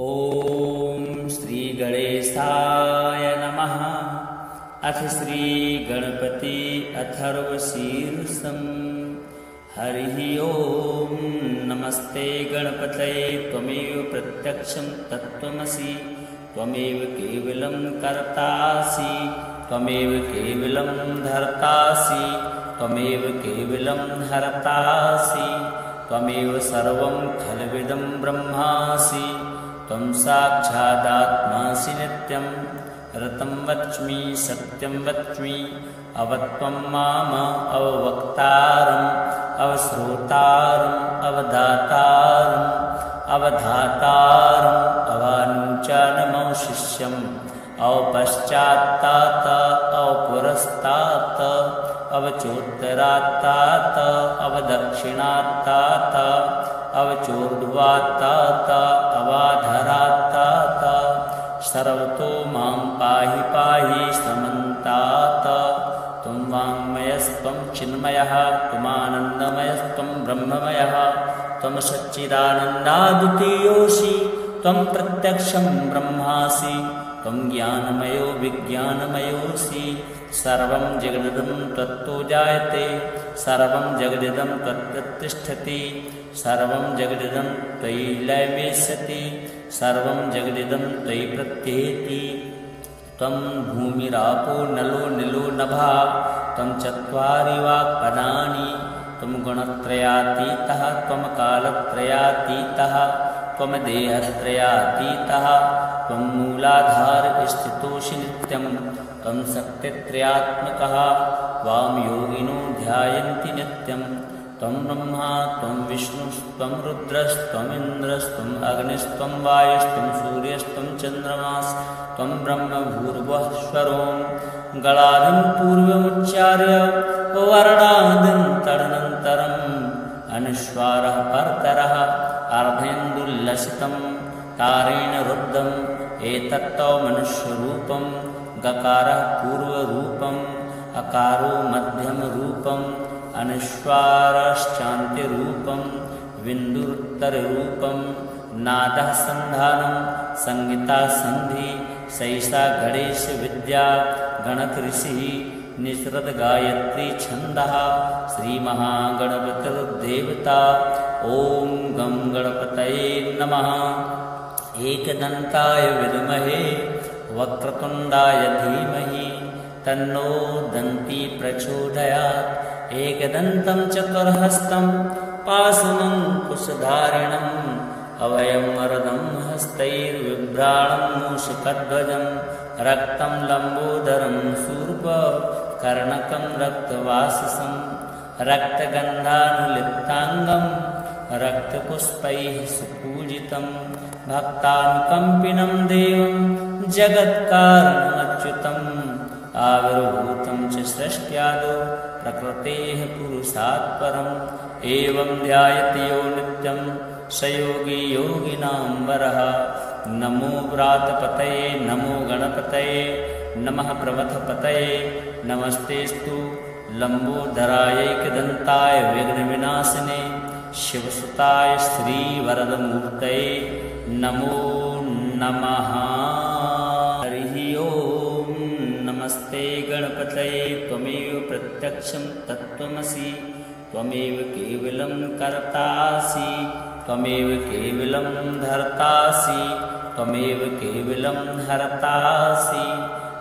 ॐ श्री गणेशाय नमः। अथ श्री गणपति अथर्वशीर्षं। हरिः ॐ। नमस्ते गणपतये त्वमेव प्रत्यक्षं तत्त्वमसि, त्वमेव केवलं कर्तासि, त्वमेव केवलं धर्तासि, त्वमेव केवलं हर्तासि, त्वमेव सर्वं खल्विदं ब्रह्मासि, त्वं साक्षादात्मासि नित्यं। ऋतं वच्मि सत्यं वच्मि, अवत्वं माम अववक्तारम् अवश्रोतारम् अवधातारम् अवधातारम् अवानुचानमवशिष्यम् अवपश्चात्तात अवपुरस्तात अवचोत्तरात्तात अवदक्षिणात्तात अवचोर्ध्वात्तात अवाधरात्तात। सर्वतो मां पाहि पाहि समन्तात। त्वं वाङ्मयस्त्वं चिन्मयः, त्वमानन्दमयस्त्वं ब्रह्ममयः, त्वं सच्चिदानन्दाद्वितीयोऽसि, त्वं प्रत्यक्षं ब्रह्मासि, त्वं ज्ञानमयो विज्ञानमयोऽसि। सर्वं जगदिदं त्वत्तो जायते, सर्वं जगदिदं त्वत्तिष्ठति, सर्वं जगदिदं त्वयि लयमेष्यति, सर्वं जगदिदं त्वयि प्रत्येति। त्वं भूमिरापो नलो निलो नभः, त्वं चत्वारि वाक्पदानि, त्वं गुणत्रयातीतः, त्वं कालत्रयातीतः, त्वं देहत्रयातीतः, त्वं मूलाधारस्थितोऽसि नित्यं, त्वं शक्तित्रयात्मकः, त्वां योगिनो ध्यायन्ति नित्यं। त्वं ब्रह्मा त्वं विष्णुस्त्वं रुद्रस्त्वमिन्द्रस्त्वम् अग्निस्त्वं वायुस्त्वं सूर्यस्त्वं चन्द्रमास्त्वं ब्रह्म भूर्भुवःस्वरों। गलादिं पूर्वमुच्चार्य वर्णादिं तदनन्तरम् अनुस्वारः परतरः अर्धेन्दुल्लसितं तारेण रुद्धम्। एतत्तौ मनुष्यरूपं, गकारः पूर्वरूपम्, अकारो मध्यमरूपम्, अनुस्वारश्चान्त्यरूपं, बिन्दुरुत्तररूपं। नादः सन्धानं, संहिता सन्धि, सैषा गणेशविद्या गणकऋषिः, निसृत गायत्री छन्दः। श्रीमहागणपतिर्देवता। ॐ गं गणपतये नमः। एकदन्ताय विद्महे वक्रतुण्डाय धीमहि, तन्नो दन्ती प्रचोदयात्। एकदन्तं चतुर्हस्तं पाशमङ्कुशधारिणम्, अभयं वरदं हस्तैर्बिभ्राणं मूषकध्वजं। रक्तं लम्बोदरं शूर्पकर्णकं रक्तवाससं, रक्तगन्धानुलिप्ताङ्गं रक्तपुष्पैः सुपूजितं। भक्तानुकम्पिनं देवं जगत्कारणमच्युतम्, आविर्भूतं च सृष्ट्यादौ प्रकृतेः पुरुषात् परम्। एवं ध्यायति यो नित्यं स योगी योगिनां वरः। नमो व्रातपतये नमो गणपतये नमः प्रमथपतये। नमस्तेस्तु लम्बोदरायैकदन्ताय विघ्नविनाशिने, शिवसुताय श्रीवरदमूर्तये नमो नमः। हरिः ॐ। नमस्ते गणपतये त्वमेव प्रत्यक्षं तत्त्वमसि, त्वमेव केवलं कर्तासि, त्वमेव केवलं धर्तासि, त्वमेव केवलं हर्तासि,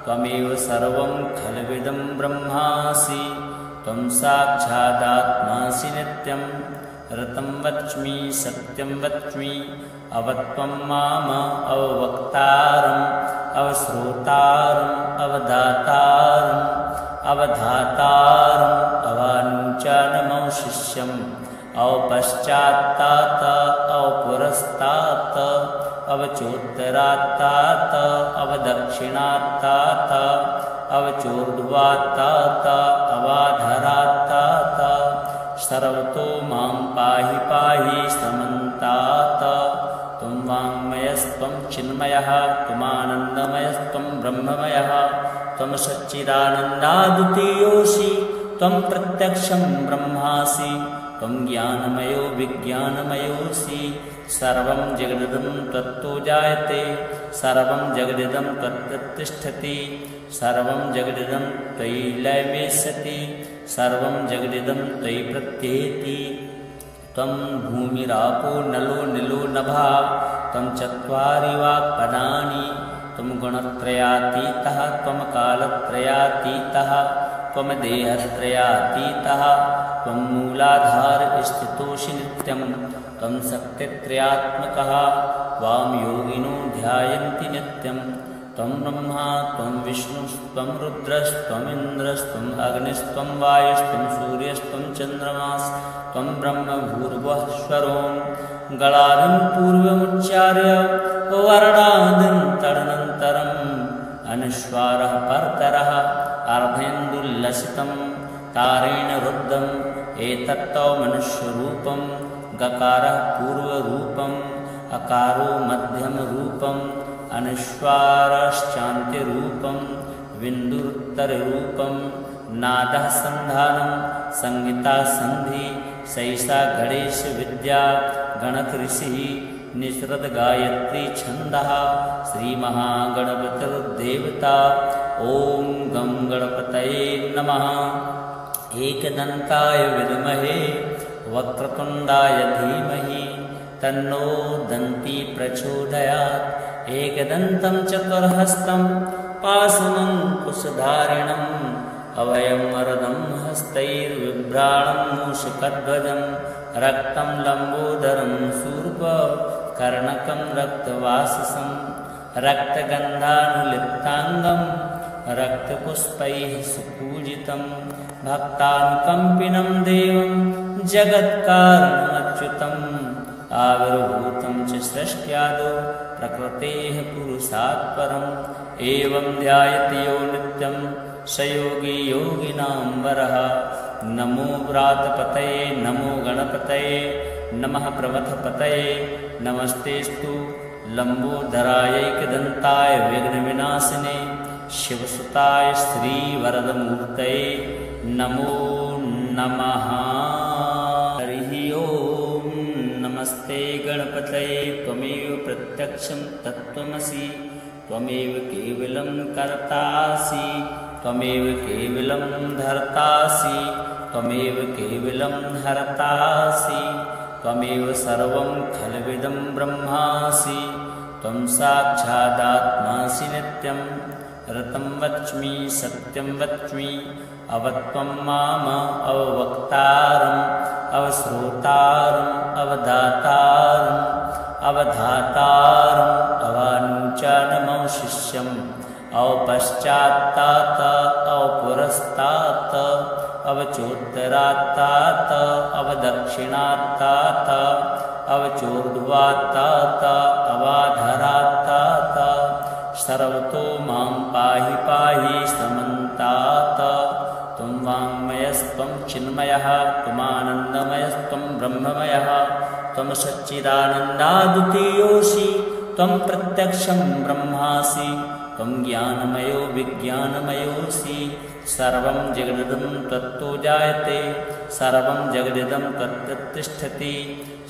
त्वमेव सर्वं खल्विदं ब्रह्मासि, त्वं साक्षादात्मासि नित्यं। ऋतं वच्मि सत्यं वच्मि, अवत्वं माम अववक्तारम् अवश्रोतारम् अवधातारम् अवधातारम् अवानुचानमवशिष्यम् अवपश्चात्तात अवपुरस्तात अवचोत्तरात्तात अवदक्षिणात्तात अवचोर्ध्वात्तात अवाधरात्तात। सर्वतो मां पाहि पाहि समन्तात। त्वं वाङ्मयस्त्वं चिन्मयः, त्वमानन्दमयस्त्वं ब्रह्ममयः, त्वं सच्चिदानन्दाद्वितीयोऽसि, त्वं प्रत्यक्षं ब्रह्मासि, त्वं ज्ञानमयो विज्ञानमयोऽसि सर्वं जगदिदं त्वत्तो जायते सर्वं जगदिदं त्वत्तिष्ठति सर्वं जगदिदं त्वयि लयमेष्यति सर्वं जगदिदं त्वयि प्रत्येति त्वं भूमिरापो नलो निलो नभः त्वं चत्वारि वाक्पदानि त्वं गुणत्रयातीतः त्वं कालत्रयातीतः त्वं देहत्रयातीतः त्वं मूलाधार स्थितोऽसि नित्यं त्वं शक्तित्रयात्मकः त्वां योगिनो ध्यायन्ति नित्यं त्वं ब्रह्मा त्वं विष्णुस्त्वं रुद्रस्त्वमिन्द्रस्त्वम् अग्निस्त्वं वायुस्त्वं सूर्यस्त्वं चन्द्रमास्त्वं ब्रह्म भूर्भुवः स्वरों गणादिं पूर्वमुच्चार्य वर्णादिं तदनन्तरम् अनुस्वारः परतरः अर्धेन्दुल्लसितं तारेण रुद्धम् एतत्तौ मनुष्यरूपं गकारः पूर्वरूपम् अकारो मध्यमरूपम् अनुस्वारश्चान्त्यरूपं बिन्दुरुत्तररूपं नादः सन्धानं संहिता सन्धि सैषा गणेश विद्या गणकऋषिः निसृत गायत्री छन्दः श्रीमहागणपतिर्देवता ॐ गं गणपतये नमः। एकदन्ताय विद्महे वक्रतुण्डाय धीमहि तन्नो दन्ती प्रचोदयात् एकदन्तं चतुर्हस्तं पाशमङ्कुशधारिणम् अभयं वरदं हस्तैर्बिभ्राणं मूषकध्वजं रक्तं लम्बोदरं शूर्पकर्णकं रक्तवाससं रक्तगन्धानुलिप्ताङ्गं रक्तपुष्पैः सुपूजितं भक्तानुकम्पिनं देवं जगत्कारणमच्युतम् आविर्भूतं च सृष्ट्यादौ प्रकृतेः पुरुषात् परम् एवं ध्यायति यो नित्यं स योगी योगिनां वरः। नमो व्रातपतये नमो गणपतये नमः प्रमथपतये नमस्तेस्तु लम्बोदरायैकदन्ताय विघ्नविनाशिने शिवसुताय श्रीवरदमूर्तये नमो नमः। हरिः ओं नमस्ते गणपतये त्वमेव प्रत्यक्षं तत्त्वमसि त्वमेव केवलं कर्तासि त्वमेव केवलं धर्तासि त्वमेव केवलं हर्तासि त्वमेव सर्वं खल्विदं ब्रह्मासि त्वं साक्षादात्मासि नित्यं ऋतं वच्मि सत्यं वच्मि अवत्वं माम अववक्तारम् अवश्रोतारम् अवदातारम् अवधातारम् अवानुचानमवशिष्यम् अवपश्चात्तात अवपुरस्तात अवचोत्तरात्तात अवदक्षिणात्तात अवचोर्ध्वात्तात अवाधरात्तात सर्वतो मां पाहि पाहि समन्तात त्वं वाङ्मयस्त्वं चिन्मयः त्वमानन्दमयस्त्वं ब्रह्ममयः त्वं सच्चिदानन्दाद्वितीयोऽसि त्वं प्रत्यक्षं ब्रह्मासि त्वं ज्ञानमयो विज्ञानमयोऽसि सर्वं जगदिदं त्वत्तो जायते सर्वं जगदिदं त्वत्तिष्ठति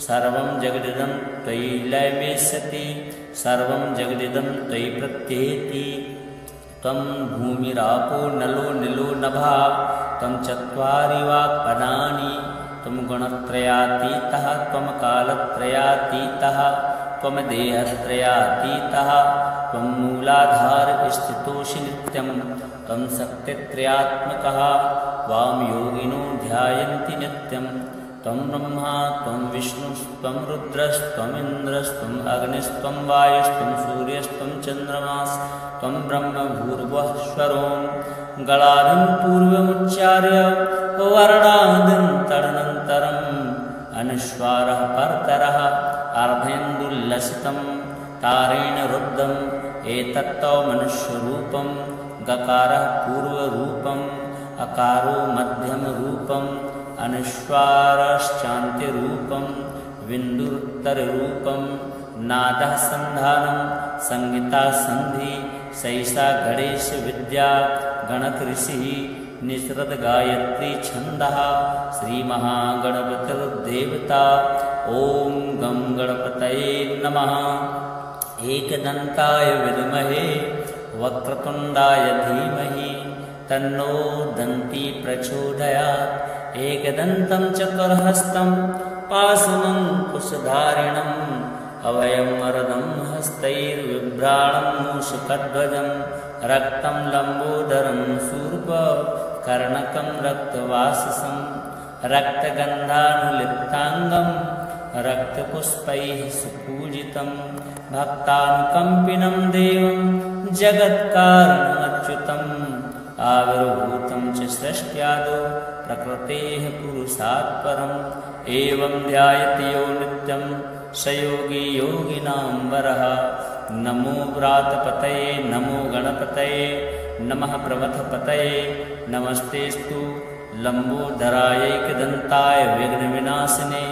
सर्वं जगदिदं त्वयि लयमेष्यति सर्वं जगदिदं त्वयि प्रत्येति त्वं भूमिरापो नलो निलो नभः त्वं चत्वारि वाक्पदानि त्वं गुणत्रयातीतः त्वं कालत्रयातीतः त्वं देहत्रयातीतः त्वं मूलाधार स्थितोऽसि नित्यं त्वं शक्तित्रयात्मकः त्वां योगिनो ध्यायन्ति नित्यं त्वं ब्रह्मा त्वं विष्णुस्त्वं रुद्रस्त्वमिन्द्रस्त्वम् अग्निस्त्वं वायुस्त्वं सूर्यस्त्वं चन्द्रमास्त्वं ब्रह्म भूर्भुवः स्वरों गणादिं पूर्वमुच्चार्य वर्णादिं तदनन्तरम् अनुस्वारः परतरः अर्धेन्दुल्लसितं तारेण रुद्धम् एतत्तौ मनुष्यरूपं गकारः पूर्वरूपम् अकारो मध्यमरूपम् अनुस्वारश्चान्त्यरूपं बिन्दुरुत्तररूपं नादः सन्धानं संहिता सन्धि सैषा गणेश विद्या गणकऋषिः निसृतगायत्री छन्दः श्रीमहागणपतिर्देवता ॐ गं गणपतये नमः। एकदन्ताय विद्महे वक्रतुण्डाय धीमहि तन्नो दन्ती प्रचोदयात्। एकदन्तं चतुर्हस्तं पाशमङ्कुशधारिणम् अभयं वरदं हस्तैर्बिभ्राणं मूषकध्वजं रक्तं लम्बोदरं शूर्पकर्णकं रक्तवाससं रक्तगन्धानुलिप्ताङ्गं रक्तपुष्पैः सुपूजितं भक्तानुकम्पिनं देवं जगत्कारणमच्युतम् आविर्भूतं च सृष्ट्यादौ प्रकृतेः पुरुषात् परम् एवं ध्यायति यो नित्यं स योगी योगिनां वरः। नमो व्रातपतये नमो गणपतये नमः प्रमथपतये नमस्तेस्तु लम्बोदरायैकदन्ताय विघ्नविनाशिने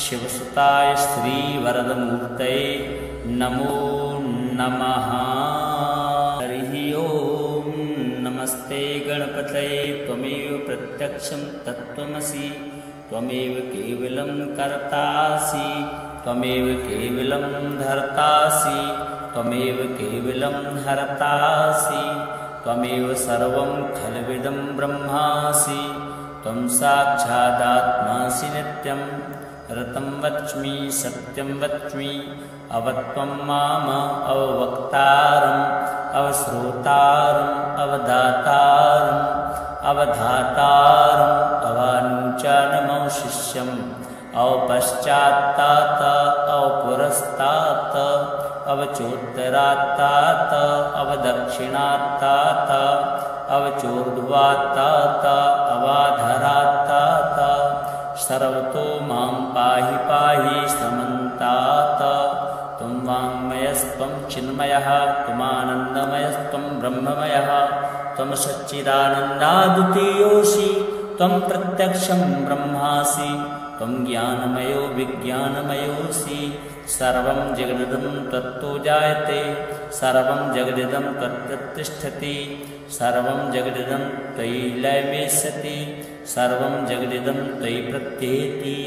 शिवसुताय श्रीवरदमूर्तये नमो नमः। हरिः ओं नमस्ते गणपतये त्वमेव प्रत्यक्षं तत्त्वमसि त्वमेव केवलं कर्तासि त्वमेव केवलं धर्तासि त्वमेव केवलं हर्तासि त्वमेव सर्वं खल्विदं ब्रह्मासि त्वं साक्षादात्मासि नित्यं ऋतं वच्मि सत्यं वच्मि अवत्वं माम अववक्तारम् अवश्रोतारम् अवदातारम् अवधातारम् अवानुचानमवशिष्यम् अवपश्चात्तात अवपुरस्तात अवचोत्तरात्तात अवदक्षिणात्तात अवचोर्ध्वात्तात अवाधरात्तात सर्वतो मां पाहि पाहि समन्तात। त्वं वाङ्मयस्त्वं चिन्मयः त्वमानन्दमयस्त्वं ब्रह्ममयः त्वं सच्चिदानन्दाद्वितीयोऽसि त्वं प्रत्यक्षं ब्रह्मासि त्वं ज्ञानमयो विज्ञानमयोऽसि सर्वं जगदिदं त्वत्तो जायते सर्वं जगदिदं त्वत्तिष्ठति सर्वं जगदिदं त्वयि लयमेष्यति सर्वं जगदिदं त्वयि प्रत्येति।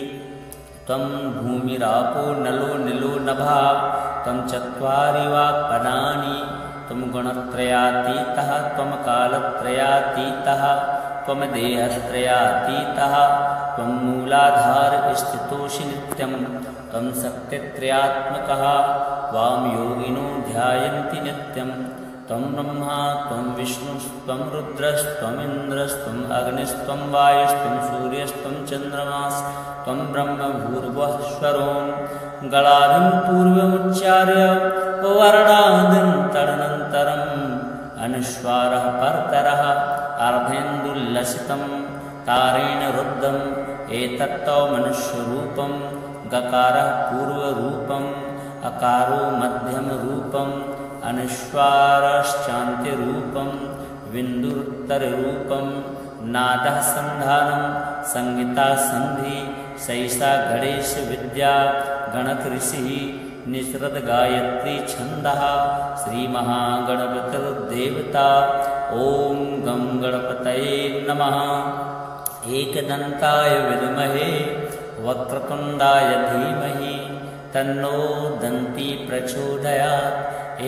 त्वं भूमिरापो नलो नीलो नभः त्वं चत्वारि वाक्पदानि त्वं गुणत्रयातीतः त्वं कालत्रयातीतः त्वं देहत्रयातीतः त्वं मूलाधार स्थितोऽसि नित्यं त्वं सत्यत्रयात्मकः वां योगिनो ध्यायन्ति नित्यं त्वं ब्रह्मा त्वं विष्णुस्त्वं रुद्रस्त्वमिन्द्रस्त्वम् अग्निस्त्वं वायुस्त्वं सूर्यस्त्वं चन्द्रमास्त्वं ब्रह्म भूर्भुवस्वरों गणादिं पूर्वमुच्चार्य वर्णादिं तदनन्तरम् अनुस्वारः परतरः अर्धेन्दुल्लसितं तारेण रुद्धम् एतत्तौ मनुष्यरूपं गकारः पूर्वरूपम् अकारो मध्यमरूपम् अनुस्वारश्चान्त्यरूपं बिन्दुरुत्तररूपं नादः सन्धानं संहिता सन्धि सैषा गणेश विद्या गणकऋषिः निसृतगायत्री छन्दः श्रीमहागणपतिर्देवता ॐ गं गणपतये नमः। एकदन्ताय विद्महे वक्रतुण्डाय धीमहि तन्नो दन्ती प्रचोदयात्।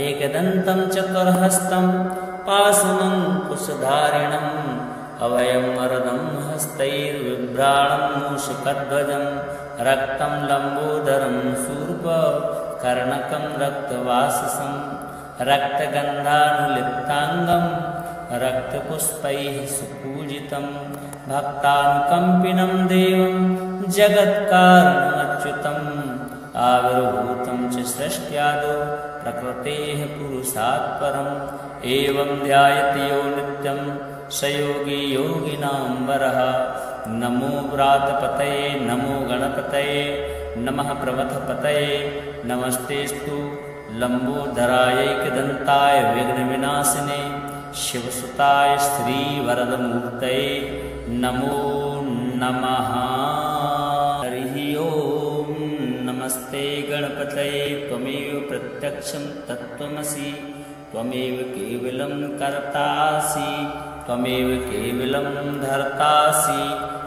एकदन्तं चतुर्हस्तं पाशमङ्कुशधारिणम् अभयं वरदं हस्तैर्बिभ्राणं मूषकध्वजं रक्तं लम्बोदरं शूर्पकर्णकं रक्तवाससं रक्तगन्धानुलिप्ताङ्गं रक्तपुष्पैः सुपूजितं भक्तानुकम्पिनं देवं जगत्कारणमच्युतम् आविर्भूतं च सृष्ट्यादौ प्रकृतेः पुरुषात् परम् एवं ध्यायति यो नित्यं स योगी योगिनां वरः। नमो व्रातपतये नमो गणपतये नमः प्रमथपतये नमस्तेस्तु लम्बोदरायैकदन्ताय विघ्नविनाशिने शिवसुताय श्रीवरदमूर्तये नमो नमः। हरिः ओं नमस्ते गणपतये त्वमेव प्रत्यक्षं तत्त्वमसि त्वमेव केवलं कर्तासि त्वमेव केवलं धर्तासि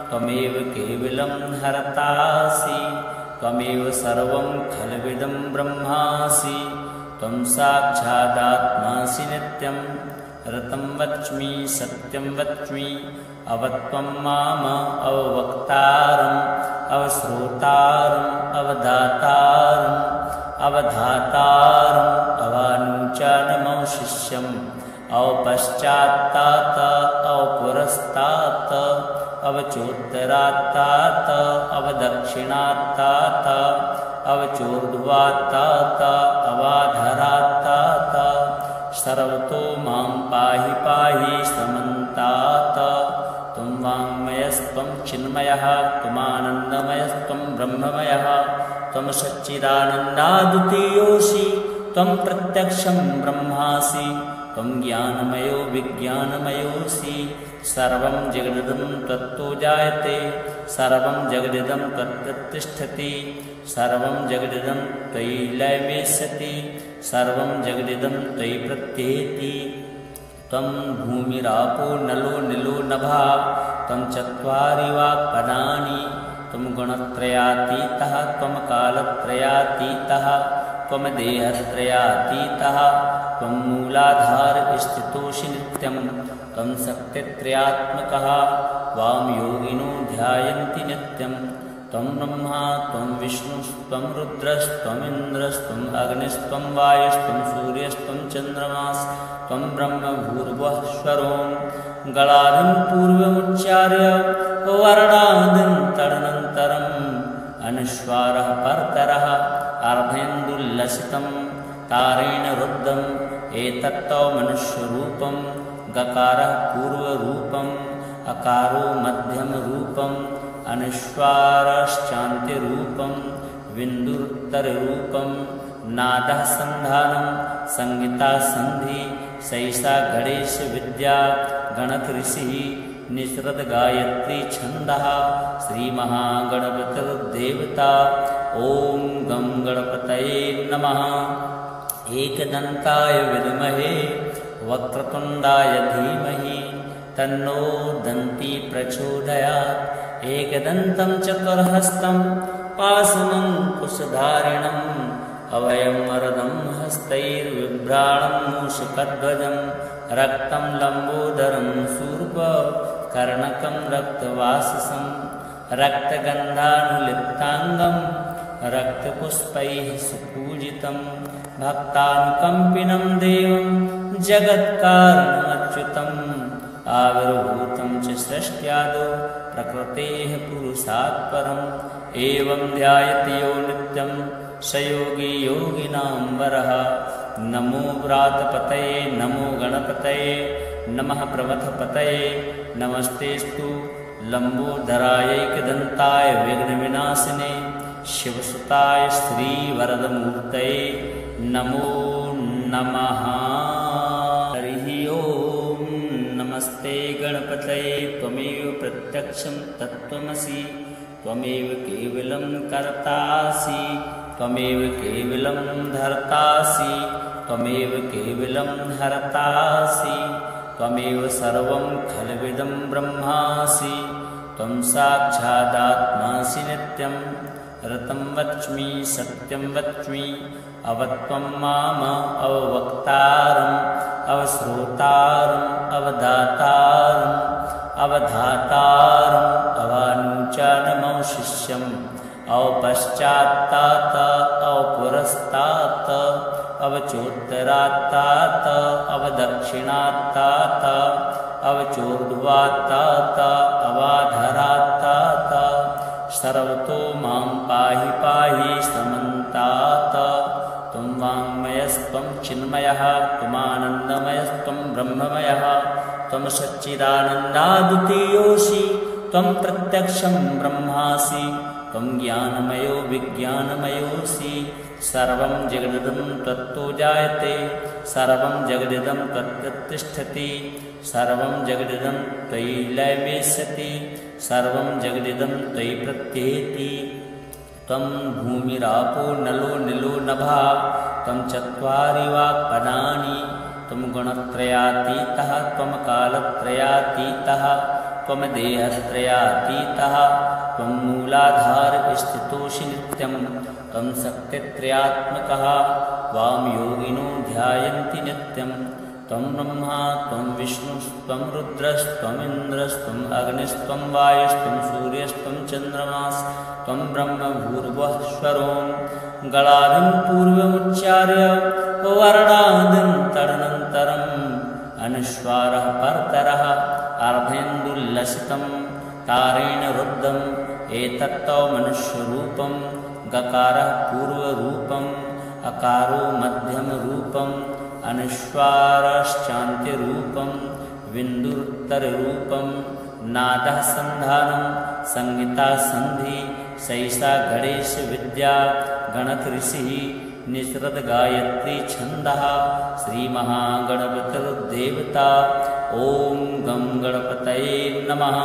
त्वमेव केवलं हर्तासि त्वमेव सर्वं खल्विदं ब्रह्मासि त्वं साक्षादात्मासि नित्यं ऋतं वच्मि सत्यं वच्मि अवत्वं माम अववक्तारम् अवश्रोतारम् अवधातारम् अवधातारम् अवानुचानमवशिष्यम् अवपश्चात्तात अवपुरस्तात अवचोत्तरात्तात अवदक्षिणात्तात अवचोर्ध्वात्तात अवाधरात्तात सर्वतो मां पाहि पाहि समन्तात त्वं वाङ्मयस्त्वं चिन्मयः त्वमानन्दमयस्त्वं ब्रह्ममयः त्वं सच्चिदानन्दाद्वितीयोऽसि त्वं प्रत्यक्षं ब्रह्मासि त्वं ज्ञानमयो विज्ञानमयोऽसि सर्वं जगदिदं त्वत्तो जायते सर्वं जगदिदं त्वत्तिष्ठति सर्वं जगदिदं त्वयि लयमेष्यति सर्वं जगदिदं त्वयि प्रत्येति त्वं भूमिरापो नलो निलो नभः त्वं चत्वारि वाक्पदानि त्वं गुणत्रयातीतः त्वं कालत्रयातीतः त्वं देहत्रयातीतः त्वं मूलाधार स्थितोऽसि नित्यं त्वं शक्तित्रयात्मकः वामयोगिनो ध्यायन्ति नित्यं त्वं ब्रह्मा त्वं विष्णुस्त्वं रुद्रस्त्वमिन्द्रस्त्वम् अग्निस्त्वं वायुस्त्वं सूर्यस्त्वं चन्द्रमास्त्वं ब्रह्म भूर्भुवःस्वरों गलादिं पूर्वमुच्चार्य वर्णादिं तदनन्तरम् अनुस्वारः परतरः अर्धेन्दुल्लसितं तारेण रुद्धम् एतत्तौ मनुष्यरूपं गकारः पूर्वरूपम् अकारो मध्यमरूपम् अनुस्वारश्चान्त्यरूपं बिन्दुरुत्तररूपं नादः सन्धानं संहिता सन्धि सैषा गणेशविद्या गणकऋषिः निसृत गायत्री छन्दः श्रीमहागणपतिर्देवता ॐ गं गणपतये नमः। एकदन्ताय विद्महे वक्रतुण्डाय धीमहि तन्नो दन्ती प्रचोदयात् एकदन्तं चतुर्हस्तं पाशमङ्कुशधारिणम् अभयं वरदं हस्तैर्बिभ्राणं मूषकध्वजं रक्तं लम्बोदरं शूर्पकर्णकं रक्तवाससं रक्तगन्धानुलिप्ताङ्गं रक्तपुष्पैः सुपूजितं भक्तानुकम्पिनं देवं जगत्कारणमच्युतम् आविर्भूतं च सृष्ट्यादौ प्रकृतेः पुरुषात् परम् एवं ध्यायति यो नित्यं स योगी योगिनां वरः। नमो व्रातपतये नमो गणपतये नमः प्रमथपतये नमस्तेस्तु लम्बोदरायैकदन्ताय विघ्नविनाशिने शिवसुताय श्रीवरदमूर्तये नमो नमः। हरिः ओम्। नमस्ते गणपतये त्वमेव प्रत्यक्षं तत्त्वमसि त्वमेव केवलं कर्तासि त्वमेव केवलं धर्तासि त्वमेव केवलं हर्तासि त्वमेव सर्वं खल्विदं ब्रह्मासि त्वं साक्षादात्मासि नित्यं ऋतं वच्मि सत्यं वच्मि अवत्वं माम अववक्तारम् अवश्रोतारम् अवधातारम् अवधातारम् अवानुचानमवशिष्यम् अवपश्चात्तात अवपुरस्तात अवचोत्तरात्तात अवदक्षिणात्तात अवचोर्ध्वात्तात अवाधरात्तात सर्वतो मां पाहि पाहि समन्तात त्वं वाङ्मयस्त्वं चिन्मयः त्वमानन्दमयस्त्वं ब्रह्ममयः त्वं सच्चिदानन्दाद्वितीयोऽसि त्वं प्रत्यक्षं ब्रह्मासि त्वं ज्ञानमयो विज्ञानमयोऽसि सर्वं जगदिदं त्वत्तो जायते सर्वं जगदिदं त्वत्तिष्ठति सर्वं जगदिदं त्वयि लयमेष्यति सर्वं जगदिदं त्वयि प्रत्येति त्वं भूमिरापो नलो निलो नभः त्वं चत्वारि वाक्पदानि त्वं गुणत्रयातीतः त्वं कालत्रयातीतः त्वं देहत्रयातीतः त्वं मूलाधार स्थितोऽसि नित्यं त्वं शक्तित्रयात्मकः त्वां योगिनो ध्यायन्ति नित्यं त्वं ब्रह्मा त्वं विष्णुस्त्वं रुद्रस्त्वमिन्द्रस्त्वम् अग्निस्त्वं वायुस्त्वं सूर्यस्त्वं चन्द्रमास्त्वं ब्रह्म भूर्भुवः स्वरों गणादिं पूर्वमुच्चार्य वर्णादिं तदनन्तरम् अनुस्वारः परतरः अर्धेन्दुल्लसितं तारेण रुद्धम् एतत्तौ मनुष्यरूपं गकारः पूर्वरूपम् अकारो मध्यमरूपम् अनुस्वारश्चान्त्यरूपं बिन्दुरुत्तररूपं नादः सन्धानं संहिता सन्धि सैषा गणेश विद्या गणकऋषिः निसृत गायत्री छन्दः श्रीमहागणपतिर्देवता ॐ गं गणपतये नमः।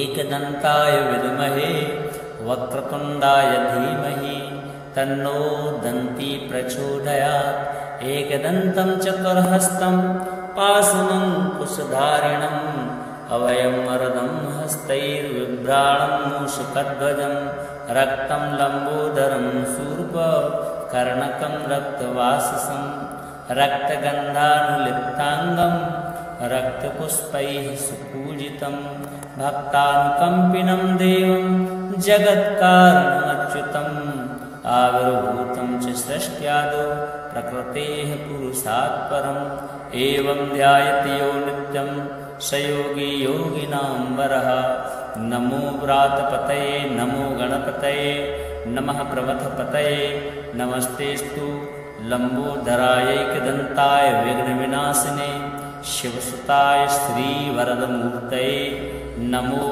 एकदन्ताय विद्महे वक्रतुण्डाय धीमहि तन्नो दन्ती प्रचोदयात्। एकदन्तं चतुर्हस्तं पाशमङ्कुशधारिणम् अभयं वरदं हस्तैर्बिभ्राणं मूषकध्वजं रक्तं लम्बोदरं शूर्पकर्णकं रक्तवाससं रक्तगन्धानुलिप्ताङ्गं रक्तपुष्पैः सुपूजितं भक्तानुकम्पिनं देवं जगत्कारणमच्युतम् आविर्भूतं च सृष्ट्यादौ प्रकृतेः पुरुषात् परम् एवं ध्यायति यो नित्यं स योगी योगिनां वरः। नमो व्रातपतये नमो गणपतये नमः प्रमथपतये नमस्तेस्तु लम्बोदरायैकदन्ताय विघ्नविनाशिने शिवसुताय श्रीवरदमूर्तये नमो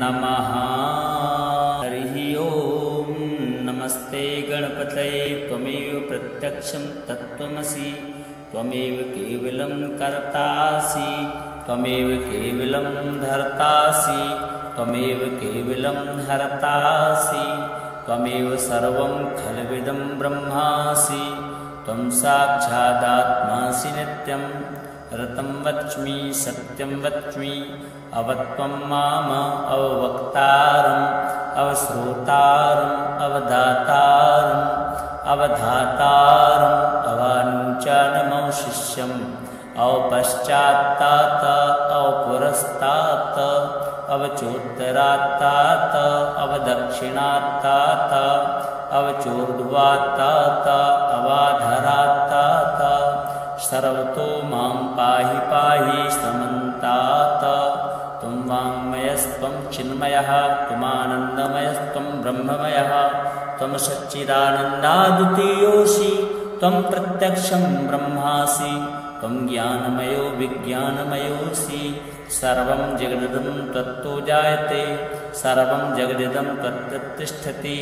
नमः। हरिः ओम्। नमस्ते गणपतये त्वमेव प्रत्यक्षं तत्त्वमसि त्वमेव केवलं कर्तासि त्वमेव केवलं धर्तासि त्वमेव केवलं हर्तासि त्वमेव सर्वं खल्विदं ब्रह्मासि त्वं साक्षादात्मासि नित्यं ऋतं वच्मि सत्यं वच्मि अवत्वं माम अववक्तारम् अवश्रोतारम् अवदातारम् अवधातारम् अवानुचानमवशिष्यम् अवपश्चात्तात अवपुरस्तात अवचोत्तरात्तात अवदक्षिणात्तात अवचोर्ध्वात्तात अवाधरात्तात सर्वतो मां पाहि पाहि समन्तात। त्वं वाङ्मयस्त्वं चिन्मयः त्वमानन्दमयस्त्वं ब्रह्ममयः त्वं सच्चिदानन्दाद्वितीयोऽसि त्वं प्रत्यक्षं ब्रह्मासि त्वं ज्ञानमयो विज्ञानमयोऽसि सर्वं जगदिदं त्वत्तो जायते सर्वं जगदिदं त्वत्तिष्ठति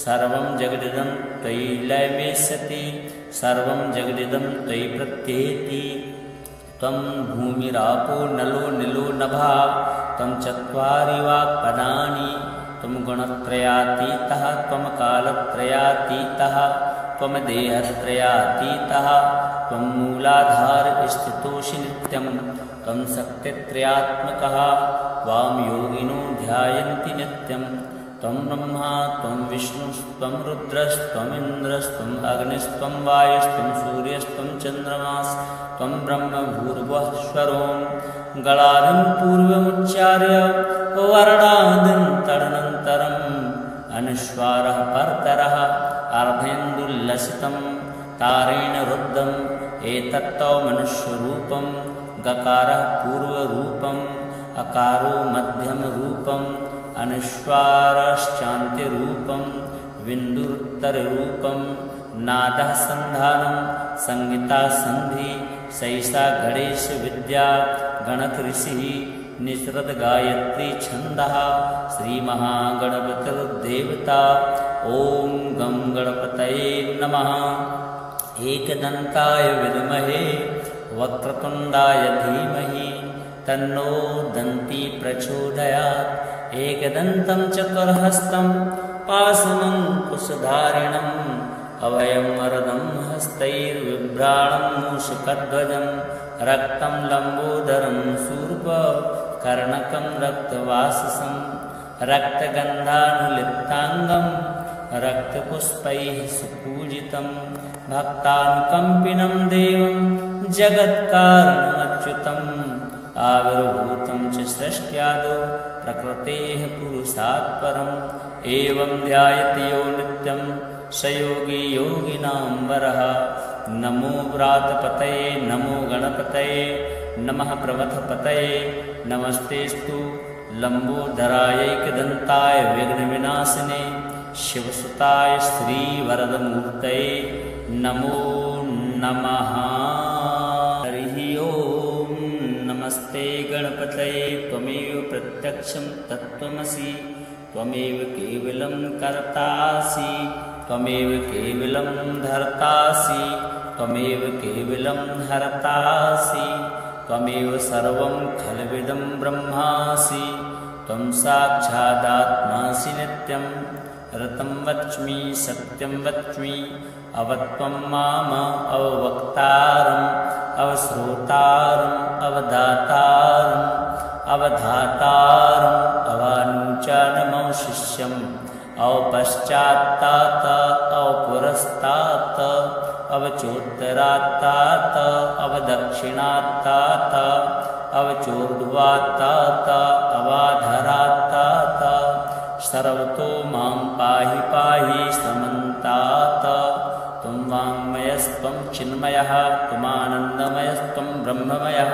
सर्वं जगदिदं त्वयि लयमेष्यति सर्वं जगदिदं त्वयि प्रत्येति। त्वं भूमिरापो नलो निलो नभः त्वं चत्वारि वाक्पदानि त्वं गुणत्रयातीतः त्वं कालत्रयातीतः त्वं देहत्रयातीतः त्वं मूलाधार स्थितोऽसि नित्यं त्वं शक्तित्रयात्मकः त्वां योगिनो ध्यायन्ति नित्यं त्वं ब्रह्मा त्वं विष्णुस्त्वं रुद्रस्त्वमिन्द्रस्त्वम् अग्निस्त्वं वायुस्त्वं सूर्यस्त्वं चन्द्रमास्त्वं ब्रह्म भूर्भुवः स्वरों गणादिं पूर्वमुच्चार्य वर्णादिं तदनन्तरम् अनुस्वारः परतरः अर्धेन्दुल्लसितं तारेण रुद्धम् एतत्तौ मनुष्यरूपं गकारः पूर्वरूपम् अकारो मध्यमरूपम् अनुस्वारश्चान्त्यरूपं बिन्दुरुत्तररूपं नादः सन्धानं संहिता सन्धि सैषा गणेश विद्या गणकऋषिः निसृत गायत्री छन्दः श्रीमहागणपतिर्देवता ॐ गं गणपतये नमः। एकदन्ताय विद्महे वक्रतुण्डाय धीमहि तन्नो दन्ती प्रचोदयात्। एकदन्तं चतुर्हस्तं पाशमङ्कुशधारिणम् अभयं वरदं हस्तैर्बिभ्राणं मूषकध्वजं रक्तं लम्बोदरं शूर्पकर्णकं रक्तवाससं रक्तगन्धानुलिप्ताङ्गं रक्तपुष्पैः सुपूजितं भक्तानुकम्पिनं देवं जगत्कारणमच्युतम् आविर्भूतं च सृष्ट्यादौ प्रकृतेः पुरुषात् परम् एवं ध्यायति यो नित्यं स योगी योगिनां वरः। नमो व्रातपतये नमो गणपतये नमः प्रमथपतये नमस्तेस्तु लम्बोदरायैकदन्ताय विघ्नविनाशिने शिवसुताय श्रीवरदमूर्तये नमो नमः। हरिः ओम्। नमस्ते गणपतये त्वमेव प्रत्यक्षं तत्त्वमसि त्वमेव केवलं कर्तासि त्वमेव केवलं धर्तासि त्वमेव केवलं हर्तासि त्वमेव सर्वं खल्विदं ब्रह्मासि त्वं साक्षादात्मासि नित्यं ऋतं वच्मि सत्यं वच्मि अवत्वं माम अववक्तारम् अवश्रोतारम् अवदातारम् अवधातारम् अवानुचानमवशिष्यम् अवपश्चात्तात अवपुरस्तात अवचोत्तरात्तात अवदक्षिणात्तात अवचोर्ध्वात्तात अवाधरात्तात सर्वतो मां पाहि पाहि समन्तात। त्वं वाङ्मयस्त्वं चिन्मयः त्वमानन्दमयस्त्वं ब्रह्ममयः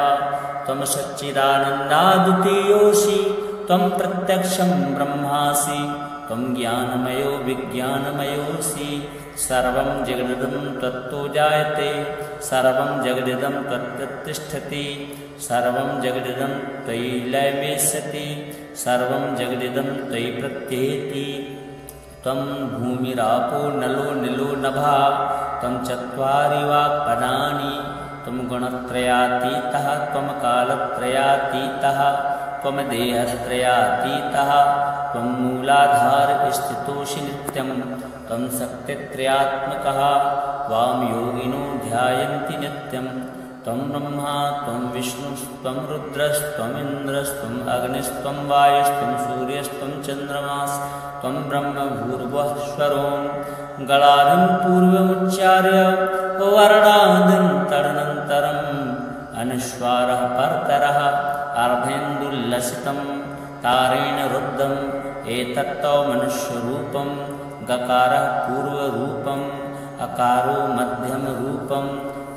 त्वं सच्चिदानन्दाद्वितीयोऽसि त्वं प्रत्यक्षं ब्रह्मासि त्वं ज्ञानमयो विज्ञानमयोऽसि सर्वं जगदिदं त्वत्तो जायते सर्वं जगदिदं त्वत्तिष्ठति सर्वं जगदिदं त्वयि लयमेष्यति सर्वं जगदिदं त्वयि प्रत्येति। त्वं भूमिरापो नलो नीलो नभः त्वं चत्वारि वाक्पदानि त्वं गुणत्रयातीतः त्वं कालत्रयातीतः त्वं देहत्रयातीतः त्वं मूलाधार स्थितोऽसि नित्यं त्वं शक्तित्रयात्मकः वां योगिनो ध्यायन्ति नित्यं त्वं ब्रह्मा त्वं विष्णुस्त्वं रुद्रस्त्वमिन्द्रस्त्वम् अग्निस्त्वं वायुस्त्वं सूर्यस्त्वं चन्द्रमास्त्वं ब्रह्म भूर्भुवस्वरों गणाधिं पूर्वमुच्चार्य वर्णादिं तदनन्तरम् अनुस्वारः परतरः अर्धेन्दुल्लसितं तारेण रुद्धम् एतत्तौ मनुष्यरूपं गकारः पूर्वरूपम् अकारो मध्यमरूपम्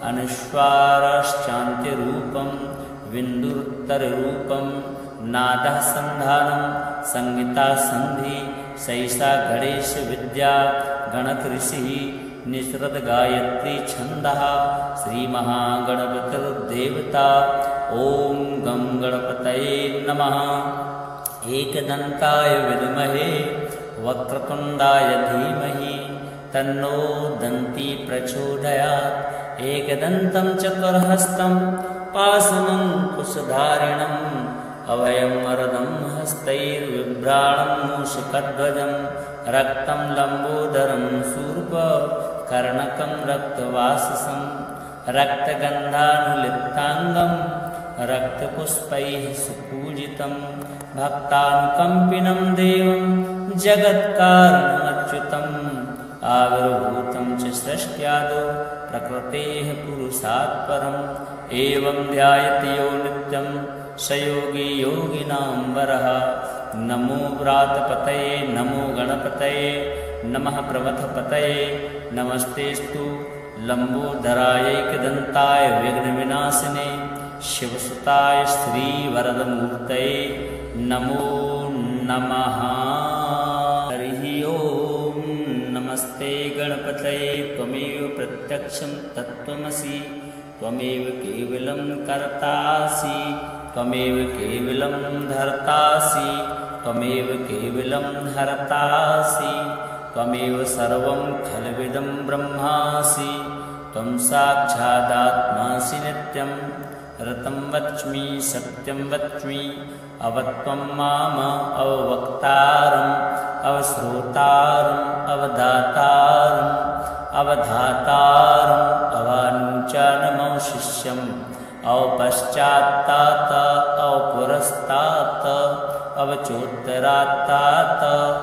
अनुस्वारश्चान्त्यरूपं बिन्दुरुत्तररूपं नादः सन्धानं संहिता सन्धि सैषा गणेश विद्या गणकऋषिः निसृत गायत्री छन्दः श्रीमहागणपतिर्देवता। ॐ गं गणपतये नमः। एकदन्ताय विद्महे वक्रतुण्डाय धीमहि तन्नो दन्ती प्रचोदयात्। एकदन्तं चतुर्हस्तं पाशमङ्कुशधारिणम् अभयं वरदं हस्तैर्बिभ्राणं मूषकध्वजं रक्तं लम्बोदरं शूर्पकर्णकं रक्तवाससं रक्तगन्धानुलिप्ताङ्गं रक्तपुष्पैः सुपूजितं भक्तानुकम्पिनं देवं जगत्कारणमच्युतम् आविर्भूतं च सृष्ट्यादौ प्रकृतेः पुरुषात् परम् एवं ध्यायति यो नित्यं स योगी योगिनां वरः। नमो व्रातपतये नमो गणपतये नमः प्रमथपतये नमस्तेस्तु लम्बोदरायैकदन्ताय विघ्नविनाशिने शिवसुताय श्रीवरदमूर्तये नमो नमः। हरिः ओम्। नमस्ते गणपतये त्वमेव प्रत्यक्षं तत्त्वमसि त्वमेव केवलं कर्तासि त्वमेव केवलं धर्तासि त्वमेव केवलं हर्तासि त्वमेव सर्वं खल्विदं ब्रह्मासि त्वं साक्षादात्मासि नित्यं ऋतं वच्मि सत्यं वच्मि अवत्वं माम अववक्तारम् अवश्रोतारम् अवदातारम् अवधातारम् अवानुचानमौ शिष्यम् अवपश्चात्तात अवपुरस्तात् अवचोत्तरात्तात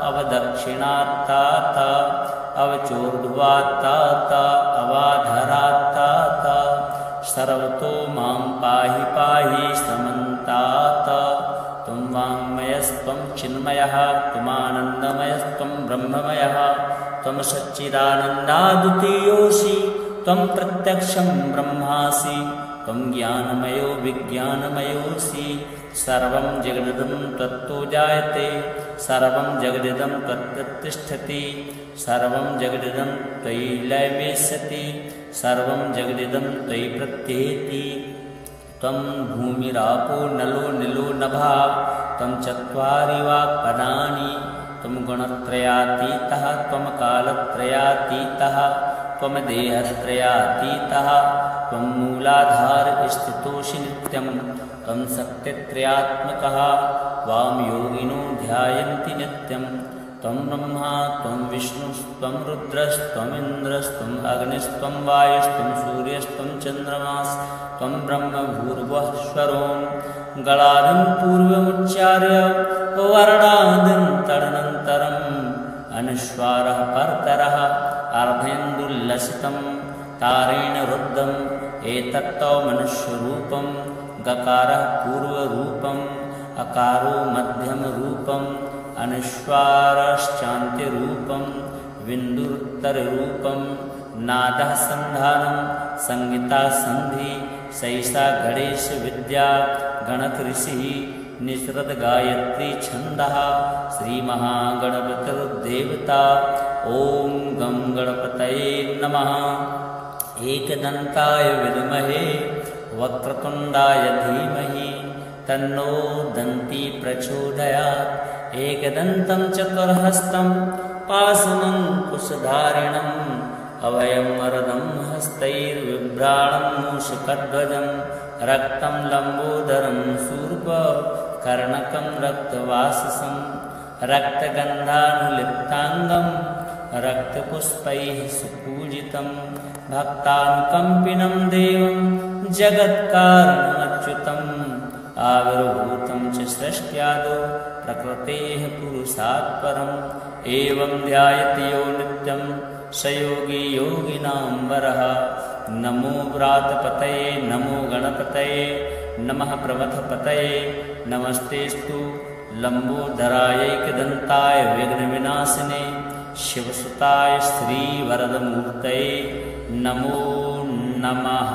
अवदक्षिणात्तात अवचोर्ध्वात्तात अवाधरात्तात सर्वतो मां पाहि पाहि समन्तात त्वं वाङ्मयस्त्वं चिन्मयः त्वमानन्दमयस्त्वं ब्रह्ममयः त्वं सच्चिदानन्दाद्वितीयोऽसि त्वं प्रत्यक्षं ब्रह्मासि त्वं ज्ञानमयो विज्ञानमयोऽसि सर्वं जगदिदं त्वत्तो जायते सर्वं जगदिदं त्वत्तिष्ठति सर्वं जगदिदं त्वयि लयमेष्यति सर्वं जगदिदं त्वयि प्रत्येति त्वं भूमिरापो नलो निलो नभः त्वं चत्वारि वाक्पदानि त्वं गुणत्रयातीतः त्वं कालत्रयातीतः त्वं देहत्रयातीतः त्वं मूलाधारस्थितोऽसि नित्यं त्वं सत्यत्रयात्मकः त्वां योगिनो ध्यायन्ति नित्यं त्वं ब्रह्मा त्वं विष्णुस्त्वं रुद्रस्त्वमिन्द्रस्त्वम् अग्निस्त्वं वायुस्त्वं सूर्यस्त्वं चन्द्रमास्त्वं ब्रह्म भूर्भुवःस्वरों गलादिं पूर्वमुच्चार्य वर्णादिं तदनन्तरम् अनुस्वारः परतरः अर्धेन्दुल्लसितं तारेण रुद्धम् एतत्तौ मनुष्यरूपं गकारः पूर्वरूपम् अकारो मध्यमरूपम् अनुस्वारश्चान्त्यरूपं बिन्दुरुत्तररूपं नादः सन्धानं संहिता सन्धि सैषा गणेशविद्या गणकऋषिः निसृत गायत्री छन्दः श्रीमहागणपतिर्देवता ॐ गं गणपतये नमः। एकदन्ताय विद्महे वक्रतुण्डाय धीमहि तन्नो दन्ती प्रचोदयात् एकदन्तं चतुर्हस्तं पाशमङ्कुशधारिणम् अभयं वरदं हस्तैर्बिभ्राणं मूषकध्वजं रक्तं लम्बोदरं शूर्पकर्णकं रक्तवाससं रक्तगन्धानुलिप्ताङ्गं रक्तपुष्पैः सुपूजितं भक्तानुकम्पिनं देवं जगत्कारणमच्युतम् आविर्भूतं च सृष्ट्यादौ प्रकृतेः पुरुषात् परम् एवं ध्यायति यो नित्यं स योगी योगिनां वरः। नमो व्रातपतये नमो गणपतये नमः प्रमथपतये नमस्तेस्तु लम्बोदरायैकदन्ताय विघ्नविनाशिने शिवसुताय श्रीवरदमूर्तये नमो नमः।